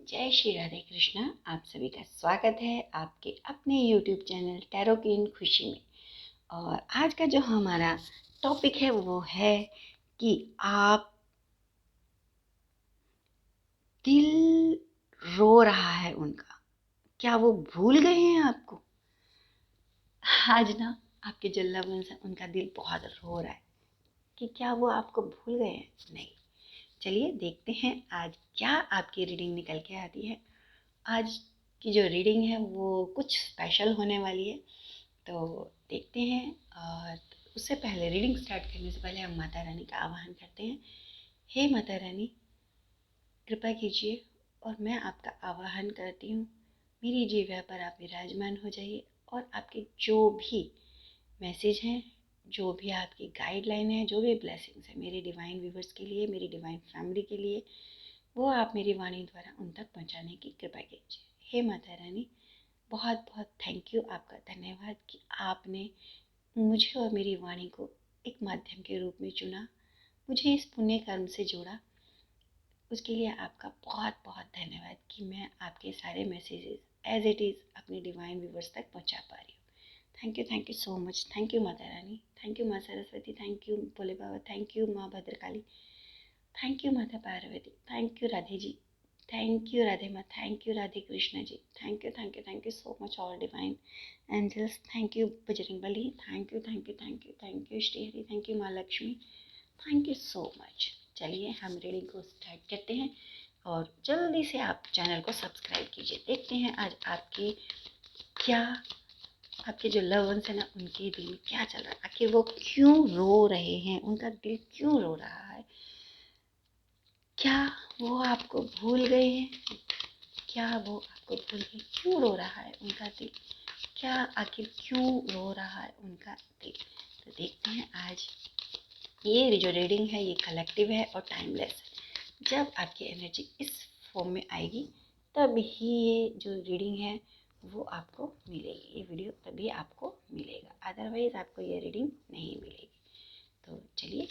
जय श्री राधे कृष्णा। आप सभी का स्वागत है आपके अपने YouTube चैनल टैरो की इन खुशी में। और आज का जो हमारा टॉपिक है वो है कि आप दिल रो रहा है उनका, क्या वो भूल गए हैं आपको? आज ना आपके जो लव वंस हैं उनका दिल बहुत रो रहा है कि क्या वो आपको भूल गए हैं? नहीं। चलिए देखते हैं आज क्या आपकी रीडिंग निकल के आती है। आज की जो रीडिंग है वो कुछ स्पेशल होने वाली है, तो देखते हैं। और उससे पहले, रीडिंग स्टार्ट करने से पहले हम माता रानी का आवाहन करते हैं। हे माता रानी, कृपा कीजिए और मैं आपका आवाहन करती हूँ। मेरी जीवा पर आप विराजमान हो जाइए और आपके जो भी मैसेज हैं, जो भी आपकी गाइडलाइन है, जो भी ब्लेसिंग्स है मेरे डिवाइन व्यूवर्स के लिए, मेरी डिवाइन फैमिली के लिए, वो आप मेरी वाणी द्वारा उन तक पहुँचाने की कृपा कीजिए। हे माता रानी, बहुत बहुत थैंक यू, आपका धन्यवाद कि आपने मुझे और मेरी वाणी को एक माध्यम के रूप में चुना, मुझे इस पुण्य कर्म से जोड़ा। उसके लिए आपका बहुत बहुत धन्यवाद कि मैं आपके सारे मैसेजेस एज इट इज़ अपने डिवाइन व्यूवर्स तक पहुंचा पा रही हूँ। Thank you so much. Thank you Mata Rani, thank you माँ Saraswati, thank you Bhole Baba, thank you माँ Bhadrakali, thank you Mata Parvati, thank you Radhe ji, thank you Radhe Maa, thank you Radhe Krishna ji, thank you so much all divine angels, thank you Bajrang Bali, thank you Shri Hari, thank you माँ Lakshmi, thank you so much. चलिए हम reading को start करते हैं और जल्दी से आप चैनल को सब्सक्राइब कीजिए। देखते हैं आज आपके जो लव वंस है ना, उनके दिल में क्या चल रहा है, आखिर वो क्यों रो रहे हैं, उनका दिल क्यों रो रहा है, क्या वो आपको भूल गए हैं, क्या वो आपको भूल गए, क्यों रो रहा है उनका दिल, क्या आखिर क्यों रो रहा है उनका दिल। तो देखते हैं आज। ये जो रीडिंग है ये कलेक्टिव है और टाइमलेस है। जब आपकी एनर्जी इस फॉर्म में आएगी तब ही ये जो रीडिंग है वो आपको मिलेगी, ये वीडियो तभी आपको मिलेगा, अदरवाइज आपको ये रीडिंग नहीं मिलेगी। तो चलिए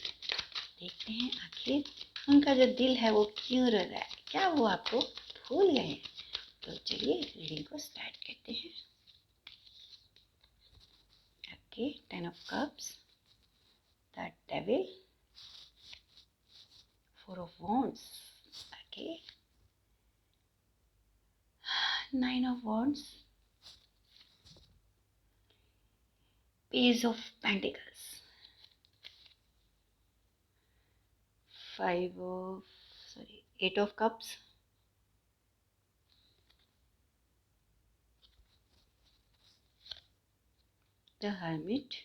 देखते हैं आखिर उनका जो दिल है वो क्यों रो रहा है, क्या वो आपको भूल गए हैं। तो चलिए रीडिंग को स्टार्ट करते हैं। Okay, 10 of cups, the devil, 4 of wands, okay, 9 of wands, page of pentacles, 8 of cups, the hermit,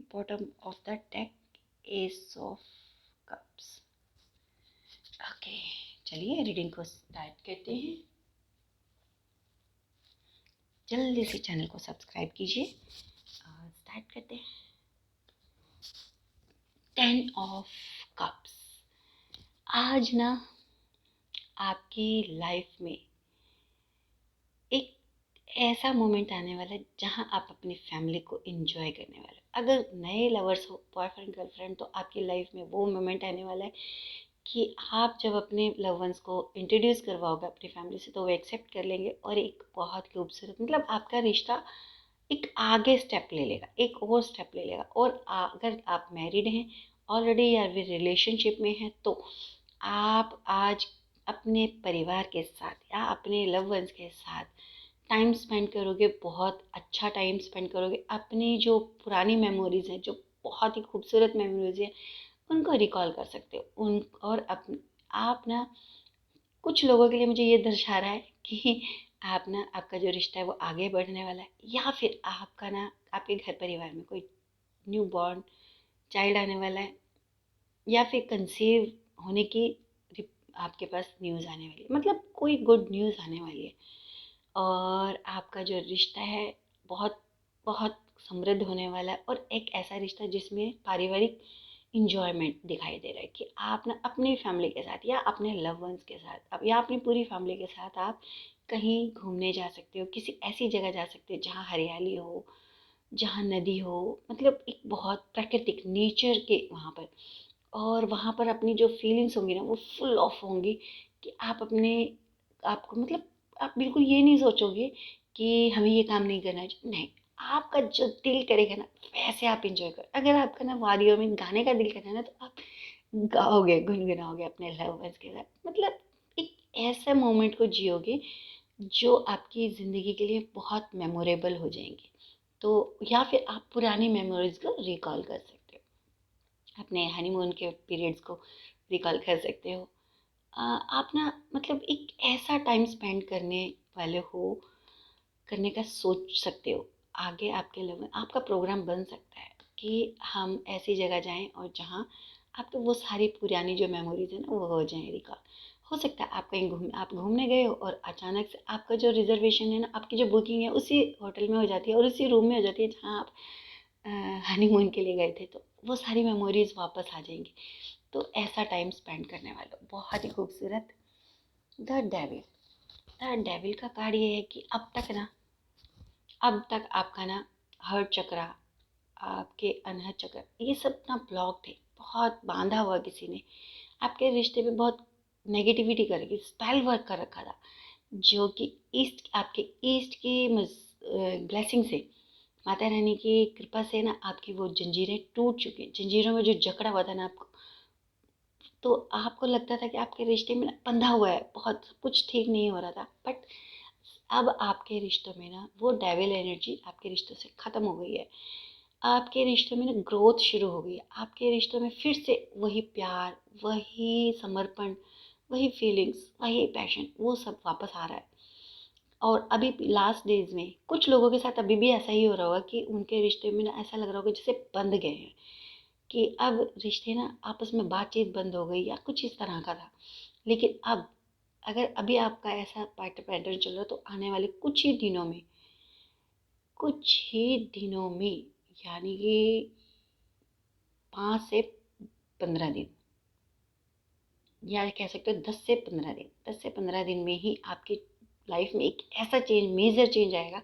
bottom of the deck, ace of cups। Okay, चलिए रीडिंग को स्टार्ट करते हैं। जल्दी से चैनल को सब्सक्राइब कीजिए और स्टार्ट करते हैं। 10 ऑफ कप्स। आज ना आपकी लाइफ में एक ऐसा मोमेंट आने वाला है जहां आप अपनी फैमिली को एंजॉय करने वाले हो। अगर नए लवर्स हो, बॉयफ्रेंड गर्लफ्रेंड, तो आपकी लाइफ में वो मोमेंट आने वाला है कि आप जब अपने लव वंस को इंट्रोड्यूस करवाओगे अपनी फैमिली से तो वो एक्सेप्ट कर लेंगे और एक बहुत खूबसूरत, मतलब आपका रिश्ता एक आगे स्टेप ले लेगा, एक और स्टेप ले लेगा। और अगर आप मैरिड हैं ऑलरेडी या फिर रिलेशनशिप में हैं तो आप आज अपने परिवार के साथ या अपने लव वंस के साथ टाइम स्पेंड करोगे, बहुत अच्छा टाइम स्पेंड करोगे। अपनी जो पुरानी मेमोरीज हैं, जो बहुत ही खूबसूरत मेमोरीज हैं, उनको रिकॉल कर सकते हो उन। और आप ना कुछ लोगों के लिए मुझे ये दर्शा रहा है कि आप ना आपका जो रिश्ता है वो आगे बढ़ने वाला है, या फिर आपका ना आपके घर परिवार में कोई न्यू बॉर्न चाइल्ड आने वाला है, या फिर कंसीव होने की आपके पास न्यूज़ आने वाली है, मतलब कोई गुड न्यूज़ आने वाली है। और आपका जो रिश्ता है बहुत बहुत समृद्ध होने वाला है, और एक ऐसा रिश्ता जिसमें पारिवारिक इंजॉयमेंट दिखाई दे रहा है कि आप ना अपनी फैमिली के साथ या अपने लव वंस के साथ या अपनी पूरी फैमिली के साथ आप कहीं घूमने जा सकते हो, किसी ऐसी जगह जा सकते हो जहाँ हरियाली हो, जहाँ नदी हो, मतलब एक बहुत प्राकृतिक नेचर के वहाँ पर। और वहाँ पर अपनी जो फीलिंग्स होंगी ना वो फुल ऑफ होंगी कि आप अपने आपको मतलब आप बिल्कुल ये नहीं सोचोगे कि हमें ये काम नहीं करना चाहिए, नहीं। आपका जो दिल करेगा ना वैसे आप इंजॉय करो। अगर आपका ना वादियों में गाने का दिल करे ना तो आप गाओगे, गुनगुनाओगे अपने लव वंस के साथ। मतलब एक ऐसा मोमेंट को जियोगे जो आपकी ज़िंदगी के लिए बहुत मेमोरेबल हो जाएंगे। तो या फिर आप पुरानी मेमोरीज को रिकॉल कर सकते हो, अपने हनीमून के पीरियड्स को रिकॉल कर सकते हो। आप ना मतलब एक ऐसा टाइम स्पेंड करने वाले हो, करने का सोच सकते हो। आगे आपके लेवल आपका प्रोग्राम बन सकता है कि हम ऐसी जगह जाएं और जहाँ आपको वो सारी पुरानी जो मेमोरीज है ना वो हो जाए रिकॉल। हो सकता है आप कहीं आप घूमने गए हो और अचानक से आपका जो रिजर्वेशन है ना, आपकी जो बुकिंग है उसी होटल में हो जाती है और उसी रूम में हो जाती है जहाँ आप हनीमून के लिए गए थे। तो वो सारी मेमोरीज वापस आ जाएंगी। तो ऐसा टाइम स्पेंड करने वाला बहुत ही खूबसूरत द डेविल। द डेविल का कार्ड ये है कि अब तक आपका ना हर्ट चक्रा, आपके अनहद चक्र, ये सब ना ब्लॉक थे, बहुत बांधा हुआ किसी ने आपके रिश्ते में बहुत नेगेटिविटी करके स्पेल वर्क कर रखा था, जो कि आपके ईस्ट की ब्लेसिंग से, माता रानी की कृपा से ना आपकी वो जंजीरें टूट चुकी। जंजीरों में जो जकड़ा हुआ था ना आपको, तो आपको लगता था कि आपके रिश्ते में ना बंधा हुआ है, बहुत कुछ ठीक नहीं हो रहा था। बट अब आपके रिश्तों में ना वो डेविल एनर्जी आपके रिश्तों से ख़त्म हो गई है। आपके रिश्तों में ना ग्रोथ शुरू हो गई है। आपके रिश्तों में फिर से वही प्यार, वही समर्पण, वही फीलिंग्स, वही पैशन, वो सब वापस आ रहा है। और अभी लास्ट डेज में कुछ लोगों के साथ अभी भी ऐसा ही हो रहा होगा कि उनके रिश्ते में ना ऐसा लग रहा होगा जैसे बंध गए हैं, कि अब रिश्ते ना आपस में बातचीत बंद हो गई या कुछ इस तरह का था। लेकिन अब अगर अभी आपका ऐसा पैटर्न चल रहा है तो आने वाले कुछ ही दिनों में यानी कि 5 से 15 दिन, या कह सकते हो 10 से 15 दिन में ही आपकी लाइफ में एक ऐसा चेंज, मेजर चेंज आएगा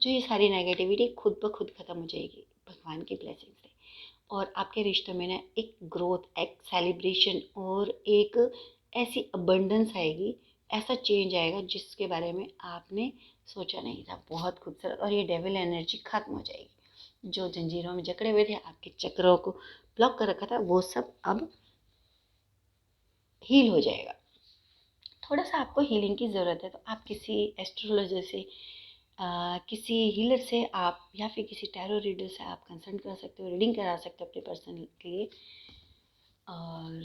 जो ये सारी नेगेटिविटी खुद ब खुद खत्म हो जाएगी भगवान की ब्लेसिंग से। और आपके रिश्तों में ना एक ग्रोथ, एक सेलिब्रेशन और एक ऐसी अबंडेंस आएगी, ऐसा चेंज आएगा जिसके बारे में आपने सोचा नहीं था। बहुत खूबसूरत। और ये डेविल एनर्जी खत्म हो जाएगी। जो जंजीरों में जकड़े हुए थे, आपके चक्रों को ब्लॉक कर रखा था, वो सब अब हील हो जाएगा। थोड़ा सा आपको हीलिंग की ज़रूरत है तो आप किसी एस्ट्रोलॉजर से, किसी हीलर से आप, या फिर किसी टैरो रीडर से आप कंसल्ट कर सकते हो, रीडिंग करा सकते हो अपने पर्सन के लिए। और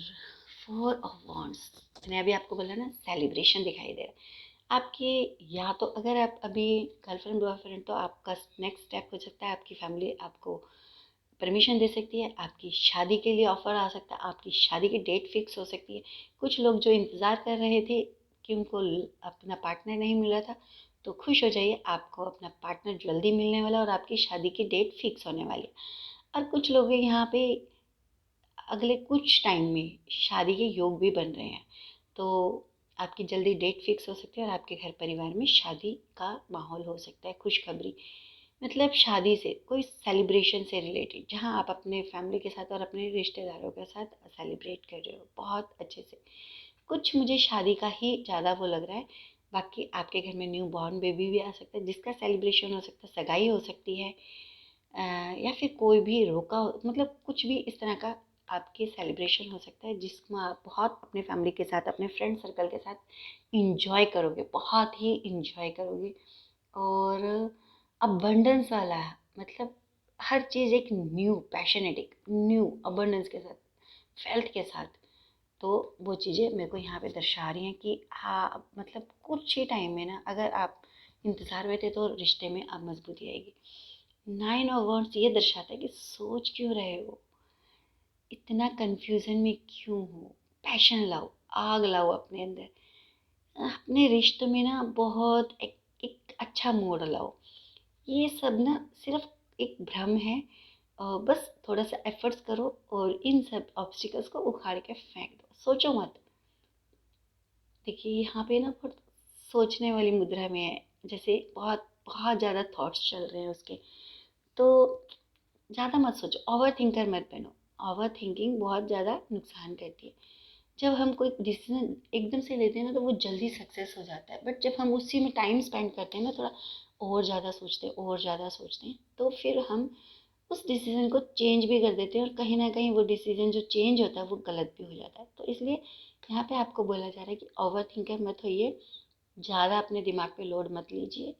4 ऑफ वॉन्ड्स, मैंने अभी आपको बोला ना सेलिब्रेशन दिखाई दे रहा है आपके। या तो अगर आप अभी गर्लफ्रेंड बॉयफ्रेंड, तो आपका नेक्स्ट स्टेप हो सकता है आपकी फैमिली आपको परमिशन दे सकती है, आपकी शादी के लिए ऑफ़र आ सकता है, आपकी शादी की डेट फिक्स हो सकती है। कुछ लोग जो इंतज़ार कर रहे थे कि उनको अपना पार्टनर नहीं मिला था, तो खुश हो जाइए, आपको अपना पार्टनर जल्दी मिलने वाला है और आपकी शादी की डेट फिक्स होने वाली है। और कुछ लोग यहाँ पे अगले कुछ टाइम में शादी के योग भी बन रहे हैं, तो आपकी जल्दी डेट फिक्स हो सकती है और आपके घर परिवार में शादी का माहौल हो सकता है, खुशखबरी। मतलब शादी से, कोई सेलिब्रेशन से रिलेटेड, जहाँ आप अपने फैमिली के साथ और अपने रिश्तेदारों के साथ सेलिब्रेट कर रहे हो बहुत अच्छे से। कुछ मुझे शादी का ही ज़्यादा वो लग रहा है। बाकी आपके घर में न्यू बॉर्न बेबी भी आ सकता है जिसका सेलिब्रेशन हो सकता है, सगाई हो सकती है, या फिर कोई भी रोका हो, मतलब कुछ भी इस तरह का आपके सेलिब्रेशन हो सकता है जिसमें आप बहुत अपने फैमिली के साथ, अपने फ्रेंड सर्कल के साथ इंजॉय करोगे, बहुत ही इंजॉय करोगे। और अबंडेंस वाला है, मतलब हर चीज़ एक न्यू पैशनेटिक, न्यू अबंडेंस के साथ, वेल्थ के साथ। तो वो चीज़ें मेरे को यहाँ पे दर्शा रही हैं कि हाँ, मतलब कुछ ही टाइम में ना अगर आप इंतज़ार में थे तो रिश्ते में अब मजबूती आएगी। 9 ऑफ वॉन्ड्स ये दर्शाता है कि सोच क्यों रहे हो, इतना कंफ्यूजन में क्यों हो। पैशन लाओ, आग लाओ अपने अंदर, अपने रिश्ते में ना बहुत एक अच्छा मोड़ लाओ। ये सब ना सिर्फ एक भ्रम है। बस थोड़ा सा एफर्ट्स करो और इन सब ऑब्स्टिकल्स को उखाड़ के फेंक दो, सोचो मत। देखिए यहाँ पे ना बहुत सोचने वाली मुद्रा में है, जैसे बहुत बहुत ज़्यादा थॉट्स चल रहे हैं उसके। तो ज़्यादा मत सोचो, ओवर थिंकर मत बनो। ओवर थिंकिंग बहुत ज़्यादा नुकसान करती है। जब हम कोई डिसीजन एकदम से लेते हैं ना तो वो जल्दी सक्सेस हो जाता है, बट जब हम उसी में टाइम स्पेंड करते हैं ना, थोड़ा और ज़्यादा सोचते हैं, तो फिर हम उस डिसीजन को चेंज भी कर देते हैं, और कहीं ना कहीं वो डिसीजन जो चेंज होता है वो गलत भी हो जाता है। तो इसलिए यहाँ पे आपको बोला जा रहा है कि ओवर थिंकर मत होइए, ज़्यादा अपने दिमाग पे लोड मत लीजिए।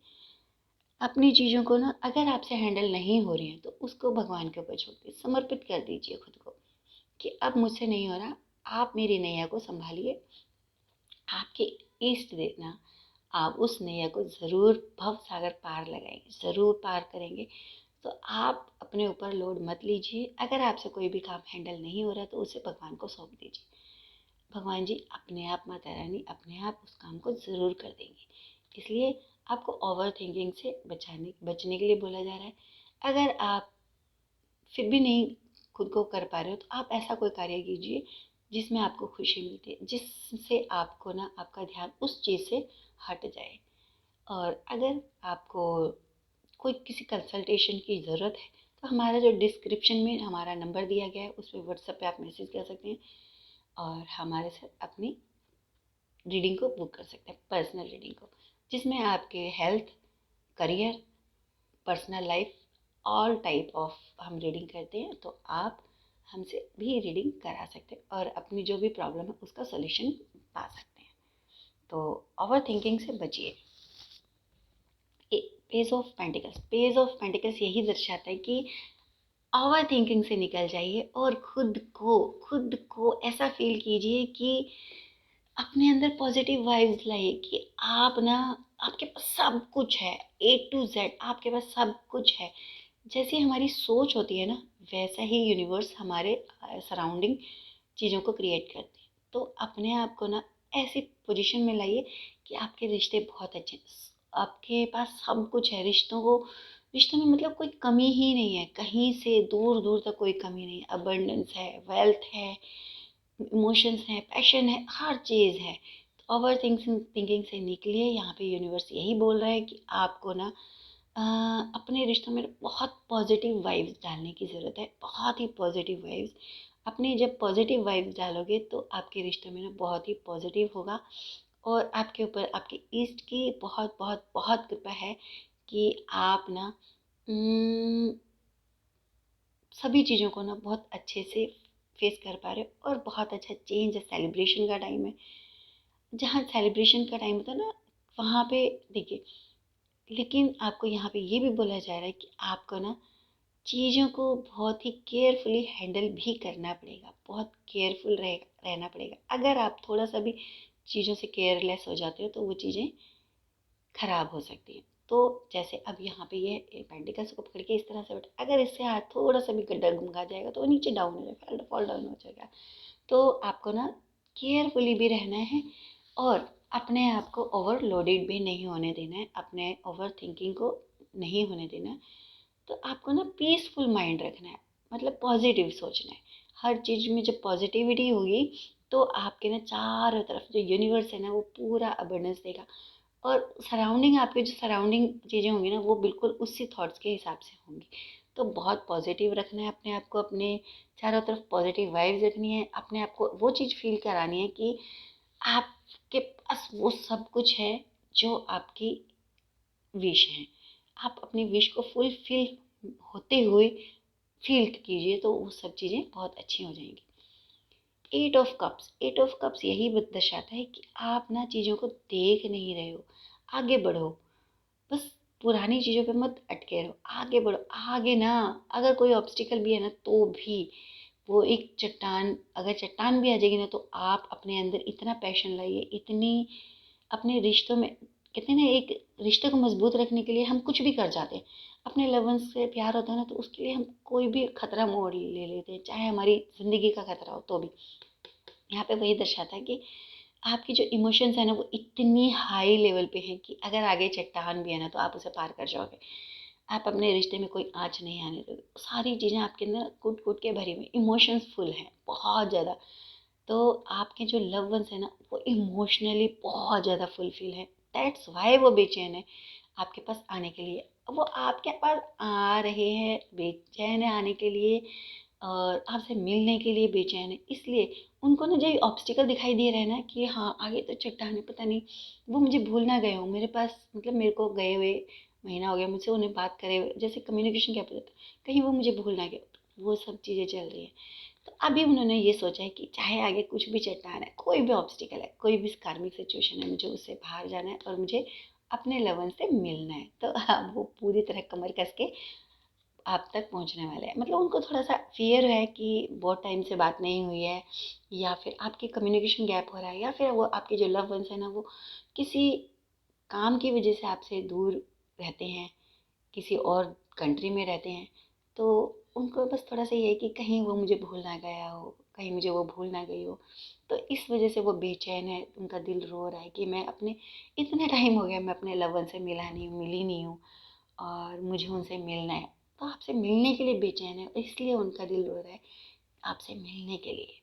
अपनी चीज़ों को ना अगर आपसे हैंडल नहीं हो रही हैं तो उसको भगवान के ऊपर छोड़ दीजिए, समर्पित कर दीजिए खुद को कि अब मुझसे नहीं हो रहा, आप मेरी नैया को संभालिए। आपके इष्ट देवता आप उस नैया को ज़रूर भव सागर पार लगाएंगे, ज़रूर पार करेंगे। तो आप अपने ऊपर लोड मत लीजिए। अगर आपसे कोई भी काम हैंडल नहीं हो रहा तो उसे भगवान को सौंप दीजिए। भगवान जी अपने आप, माता रानी अपने आप उस काम को ज़रूर कर देंगे। इसलिए आपको ओवर थिंकिंग से बचने के लिए बोला जा रहा है। अगर आप फिर भी नहीं खुद को कर पा रहे हो तो आप ऐसा कोई कार्य कीजिए जिसमें आपको खुशी मिलती है, जिससे आपको ना आपका ध्यान उस चीज़ से हट जाए। और अगर आपको कोई किसी कंसल्टेशन की ज़रूरत है तो हमारा जो डिस्क्रिप्शन में हमारा नंबर दिया गया है उस पर व्हाट्सएप पे आप मैसेज कर सकते हैं और हमारे साथ अपनी रीडिंग को बुक कर सकते हैं, पर्सनल रीडिंग को, जिसमें आपके health, career, personal life, all type of हम रीडिंग करते हैं। तो आप हमसे भी रीडिंग करा सकते हैं और अपनी जो भी प्रॉब्लम है उसका सोल्यूशन पा सकते हैं। तो ओवर थिंकिंग से बचिए। पेज ऑफ पेंटिकल्स यही दर्शाता है कि ओवर थिंकिंग से निकल जाइए और खुद को ऐसा फील कीजिए कि अपने अंदर पॉजिटिव वाइब्स लाइए कि आप ना, आपके पास सब कुछ है, A to Z आपके पास सब कुछ है। जैसी हमारी सोच होती है ना, वैसा ही यूनिवर्स हमारे सराउंडिंग चीज़ों को क्रिएट करते हैं। तो अपने आप को ना ऐसी पोजीशन में लाइए कि आपके रिश्ते बहुत अच्छे हैं, आपके पास सब कुछ है। रिश्तों में मतलब कोई कमी ही नहीं है, कहीं से दूर दूर तक कोई कमी नहीं है। अबंडेंस है, वेल्थ है, इमोशंस हैं, पैशन है, हर चीज़ है। तो ओवर थिंकिंग से निकलिए। यहाँ पे यूनिवर्स यही बोल रहा है कि आपको ना अपने रिश्तों में बहुत पॉजिटिव वाइब्स डालने की ज़रूरत है, बहुत ही पॉजिटिव वाइब्स। अपने जब पॉजिटिव वाइब्स डालोगे तो आपके रिश्तों में ना बहुत ही पॉजिटिव होगा और आपके ऊपर आपके ईस्ट की बहुत बहुत बहुत कृपा है कि आप ना उम, सभी चीज़ों को ना बहुत अच्छे से फेस कर पा रहे हो। और बहुत अच्छा चेंज है, सेलिब्रेशन का टाइम है। जहाँ सेलिब्रेशन का टाइम होता है ना, वहाँ पे देखिए, लेकिन आपको यहाँ पे ये भी बोला जा रहा है कि आपको ना चीज़ों को बहुत ही केयरफुली हैंडल भी करना पड़ेगा, बहुत केयरफुल रहना पड़ेगा। अगर आप थोड़ा सा भी चीज़ों से केयरलेस हो जाते हो तो वो चीज़ें खराब हो सकती है। तो जैसे अब यहाँ पे ये पेंटिकल्स को पकड़ के इस तरह से बैठा, अगर इससे हाथ थोड़ा सा भी गड्ढा घुमा जाएगा तो वो नीचे डाउन हो जाएगा, फॉल डाउन हो जाएगा। तो आपको ना केयरफुली भी रहना है और अपने आप को ओवरलोडेड भी नहीं होने देना है, अपने ओवर थिंकिंग को नहीं होने देना है। तो आपको ना पीसफुल माइंड रखना है, मतलब पॉजिटिव सोचना है। हर चीज़ में जब पॉजिटिविटी होगी तो आपके ना चारों तरफ जो यूनिवर्स है ना वो पूरा अबंडेंस देगा और सराउंडिंग, आपके जो सराउंडिंग चीज़ें होंगी ना वो बिल्कुल उसी थॉट्स के हिसाब से होंगी। तो बहुत पॉजिटिव रखना है अपने आप को, अपने चारों तरफ पॉजिटिव वाइब्स रखनी है, अपने आप को वो चीज़ फील करानी है कि आपके पास वो सब कुछ है जो आपकी विश है। आप अपनी विश को फुलफिल होते हुए फील कीजिए तो वो सब चीज़ें बहुत अच्छी हो जाएंगी। एट ऑफ कप्स यही दर्शाता है कि आप ना चीज़ों को देख नहीं रहे हो, आगे बढ़ो। बस पुरानी चीज़ों पे मत अटके रहो, आगे बढ़ो। आगे ना अगर कोई ऑब्स्टिकल भी है ना तो भी वो एक चट्टान, अगर चट्टान भी आ जाएगी ना तो आप अपने अंदर इतना पैशन लाइए, इतनी अपने रिश्तों में, कहते हैं ना, एक रिश्ते को मजबूत रखने के लिए हम कुछ भी कर जाते हैं। अपने लवन से प्यार होता है ना तो उसके लिए हम कोई भी खतरा मोड़ ले लेते हैं, चाहे हमारी ज़िंदगी का खतरा हो तो भी। यहाँ पे वही दर्शाता है कि आपकी जो इमोशंस है ना वो इतनी हाई लेवल पे हैं कि अगर आगे चट्टान भी है ना तो आप उसे पार कर जाओगे। आप अपने रिश्ते में कोई आँच नहीं आने दोगे। सारी चीज़ें आपके अंदर कूट कूट के भरी हुई, इमोशंस फुल हैं बहुत ज़्यादा। तो आपके जो लव वंस है ना वो इमोशनली बहुत ज़्यादा फुलफिल है, दैट्स वाई वो बेचैन है आपके पास आने के लिए। वो आपके पास आ रहे हैं बेचैन है आने के लिए और आपसे मिलने के लिए बेचैन है। इसलिए उनको ना जो ऑब्स्टिकल दिखाई दे रहा है ना कि हाँ आगे तो चट्टान है, पता नहीं वो मुझे भूल ना गए हो मेरे पास, मतलब मेरे को गए हुए महीना हो गया मुझसे उन्हें बात करे हुए, जैसे कम्युनिकेशन क्या पता, कहीं वो मुझे भूल ना गए, तो वो सब चीज़ें चल रही है। तो अभी उन्होंने ये सोचा है कि चाहे आगे कुछ भी चट्टान है, कोई भी ऑब्स्टिकल है, कोई भी कार्मिक सिचुएशन है, मुझे उससे बाहर जाना है और मुझे अपने लवन से मिलना है। तो अब वो पूरी तरह कमर कस के आप तक पहुंचने वाले हैं। मतलब उनको थोड़ा सा फियर है कि बहुत टाइम से बात नहीं हुई है, या फिर आपकी कम्युनिकेशन गैप हो रहा है, या फिर वो आपके जो लव वंस है ना वो किसी काम की वजह से आपसे दूर रहते हैं, किसी और कंट्री में रहते हैं। तो उनको बस थोड़ा सा ये है कि कहीं वो मुझे भूल ना गया हो, कहीं मुझे वो भूल ना गई हो। तो इस वजह से वो बेचैन है, उनका दिल रो रहा है कि मैं अपने, इतना टाइम हो गया मैं अपने लव वन से मिली नहीं हूँ और मुझे उनसे मिलना है। तो आपसे मिलने के लिए बेचैन है, इसलिए उनका दिल रो रहा है आपसे मिलने के लिए।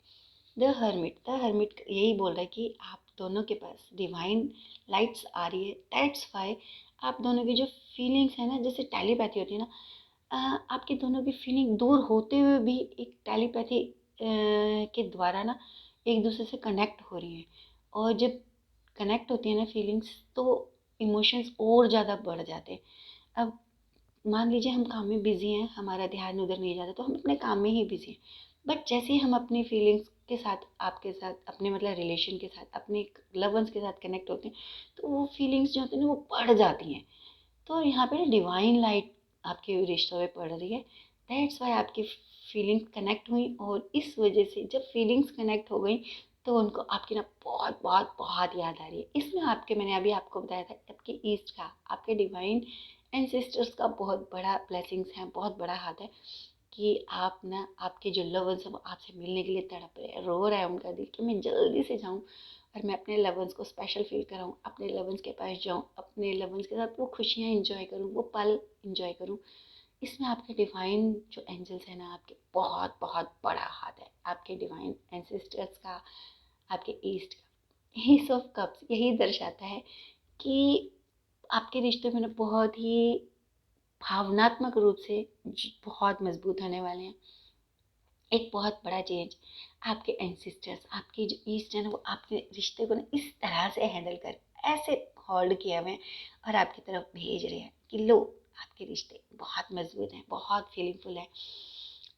द हर्मिट यही बोल रहा है कि आप दोनों के पास डिवाइन लाइट्स आ रही है, दैट्स वाई आप दोनों की जो फीलिंग्स है ना, जैसे टेलीपैथी होती है ना, आपके दोनों की फीलिंग दूर होते हुए भी एक टेलीपैथी के द्वारा ना एक दूसरे से कनेक्ट हो रही है। और जब कनेक्ट होती है ना फीलिंग्स, तो इमोशंस और ज़्यादा बढ़ जाते हैं। अब मान लीजिए हम काम में बिजी हैं, हमारा ध्यान उधर नहीं जाता, तो हम अपने काम में ही बिजी हैं, बट जैसे ही हम अपनी फीलिंग्स के साथ, आपके साथ, अपने मतलब रिलेशन के साथ, अपने लव वंस के साथ कनेक्ट होते हैं, तो वो फीलिंग्स जो होती हैं ना वो बढ़ जाती हैं। तो यहाँ पे डिवाइन लाइट आपके रिश्तों में पड़ रही है, दैट्स वाई आपकी फीलिंग्स कनेक्ट हुई। और इस वजह से जब फीलिंग्स कनेक्ट हो गई तो उनको आपकी ना बहुत बहुत बहुत याद आ रही है। इसमें आपके, मैंने अभी आपको बताया था, आपके ईस्ट का, आपके डिवाइन एंसेस्टर्स का बहुत बड़ा ब्लेसिंग्स है, बहुत बड़ा हाथ है कि आप ना, आपके जो लव वंस हैं वो आपसे मिलने के लिए तड़प रहे हैं, रो रहा है उनका दिल कि मैं जल्दी से जाऊँ और मैं अपने लव वंस को स्पेशल फील कराऊँ, अपने लव वंस के पास जाऊँ, अपने लव वंस के साथ वो खुशियाँ इंजॉय करूँ, वो पल इंजॉय करूँ। इसमें आपके डिवाइन जो एंजल्स हैं ना, आपके बहुत बहुत बड़ा हाथ है, आपके डिवाइन एंसेस्टर्स का, आपके ईस्ट का। एस ऑफ कप्स यही दर्शाता है कि आपके रिश्ते में ना बहुत ही भावनात्मक रूप से बहुत मजबूत होने वाले हैं। एक बहुत बड़ा चेंज, आपके एंसिस्टर्स, आपकी जो ईस्ट है ना, वो आपके रिश्ते को ना इस तरह से हैंडल कर, ऐसे होल्ड किए हुए हैं और आपकी तरफ भेज रहे हैं कि लो, आपके रिश्ते बहुत मजबूत हैं, बहुत फीलिंगफुल है।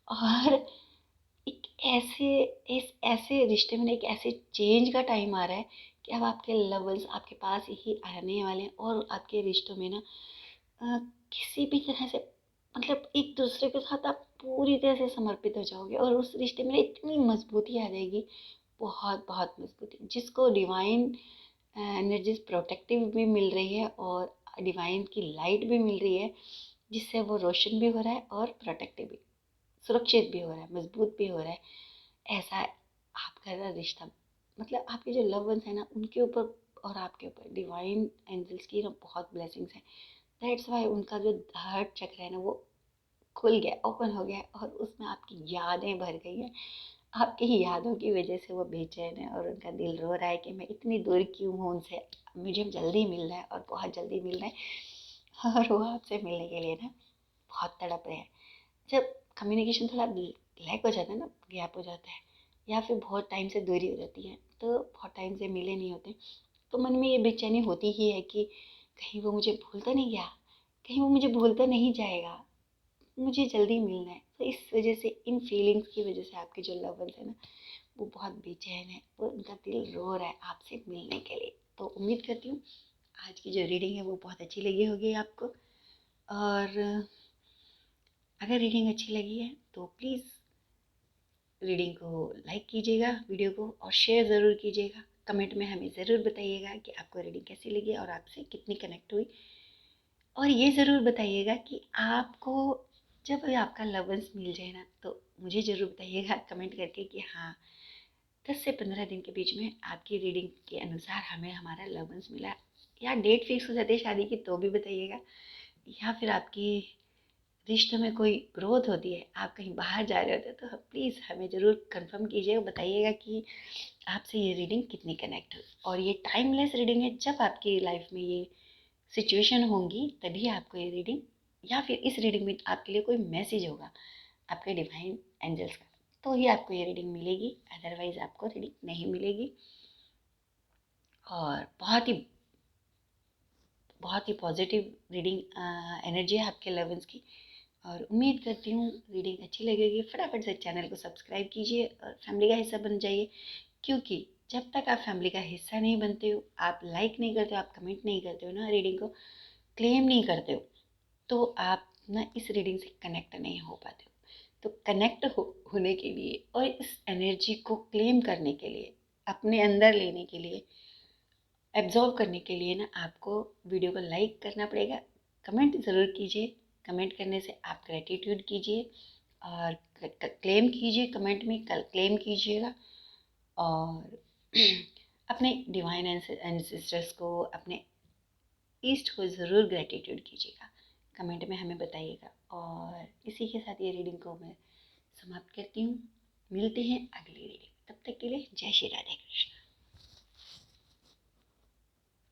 और एक ऐसे, इस ऐसे रिश्ते में ना एक ऐसे चेंज का टाइम आ रहा है कि अब आपके लवर्स आपके पास ही आने वाले हैं और आपके रिश्तों में ना अ, किसी भी तरह से, मतलब एक दूसरे के साथ आप पूरी तरह से समर्पित हो जाओगे और उस रिश्ते में इतनी मजबूती आ जाएगी, बहुत बहुत मजबूती, जिसको डिवाइन एनर्जीज प्रोटेक्टिव भी मिल रही है और डिवाइन की लाइट भी मिल रही है, जिससे वो रोशन भी हो रहा है और प्रोटेक्टिव भी, सुरक्षित भी हो रहा है, मजबूत भी हो रहा है। ऐसा आपका ना रिश्ता, मतलब आपके जो लव वंस है ना उनके ऊपर और आपके ऊपर डिवाइन एंजल्स की ना बहुत ब्लेसिंग्स है। दैट्स वाई उनका जो हार्ट चक्र है ना वो खुल गया, ओपन हो गया और उसमें आपकी यादें भर गई हैं। आपकी ही यादों की वजह से वो बेचैन है और उनका दिल रो रहा है कि मैं इतनी दूर क्यों हूँ उनसे, मुझे जल्दी मिलना है और बहुत जल्दी मिलना है। और वो आपसे मिलने के लिए ना बहुत तड़प रहे हैं। जब कम्युनिकेशन थोड़ा लैक हो जाता है ना, गैप हो जाता है, या फिर बहुत टाइम से दूरी हो जाती है, तो बहुत टाइम से मिले नहीं होते, तो मन में ये बेचैनी होती ही है कि कहीं वो मुझे भूल तो नहीं गया, कहीं वो मुझे भूल तो नहीं जाएगा, मुझे जल्दी मिलना है। तो इस वजह से, इन फीलिंग्स की वजह से आपके जो लव वंस है ना वो बहुत बेचैन है, वो उनका दिल रो रहा है आपसे मिलने के लिए। तो उम्मीद करती हूँ आज की जो रीडिंग है वो बहुत अच्छी लगी होगी आपको। और अगर रीडिंग अच्छी लगी है तो प्लीज़ रीडिंग को लाइक कीजिएगा, वीडियो को, और शेयर ज़रूर कीजिएगा। कमेंट में हमें ज़रूर बताइएगा कि आपको रीडिंग कैसी लगी और आपसे कितनी कनेक्ट हुई। और ये ज़रूर बताइएगा कि आपको जब आपका लव वंस मिल जाए ना तो मुझे ज़रूर बताइएगा कमेंट करके कि हाँ, 10 से 15 दिन के बीच में आपकी रीडिंग के अनुसार हमें हमारा लव वंस मिला, या डेट फिक्स हो जाती है शादी की तो भी बताइएगा, या फिर आपकी रिश्तों में कोई ग्रोथ होती है, आप कहीं बाहर जा रहे होते हैं, तो प्लीज़ हमें ज़रूर कंफर्म कीजिएगा, बताइएगा कि आपसे ये रीडिंग कितनी कनेक्ट हुई। और ये टाइमलेस रीडिंग है, जब आपकी लाइफ में ये सिचुएशन होंगी तभी आपको ये रीडिंग, या फिर इस रीडिंग में आपके लिए कोई मैसेज होगा आपके डिवाइन एंजल्स का, तो ही आपको ये रीडिंग मिलेगी, अदरवाइज आपको रीडिंग नहीं मिलेगी। और बहुत ही पॉजिटिव रीडिंग एनर्जी है आपके लव की। और उम्मीद करती हूँ रीडिंग अच्छी लगेगी। फटाफट से चैनल को सब्सक्राइब कीजिए और फैमिली का हिस्सा बन जाइए, क्योंकि जब तक आप फैमिली का हिस्सा नहीं बनते हो, आप लाइक नहीं करते हो, आप कमेंट नहीं करते हो ना, रीडिंग को क्लेम नहीं करते हो, तो आप ना इस रीडिंग से कनेक्ट नहीं हो पाते हो। तो कनेक्ट होने के लिए और इस एनर्जी को क्लेम करने के लिए, अपने अंदर लेने के लिए, एब्जॉर्व करने के लिए ना, आपको वीडियो को लाइक करना पड़ेगा, कमेंट ज़रूर कीजिए। कमेंट करने से आप ग्रेटिट्यूड कीजिए और क्लेम कीजिए, कमेंट में कल क्लेम कीजिएगा। और अपने डिवाइन एंसेस्टर्स को, अपने ईस्ट को ज़रूर ग्रेटिट्यूड कीजिएगा, कमेंट में हमें बताइएगा। और इसी के साथ ये रीडिंग को मैं समाप्त करती हूँ। मिलते हैं अगली रीडिंग, तब तक के लिए जय श्री राधे कृष्ण।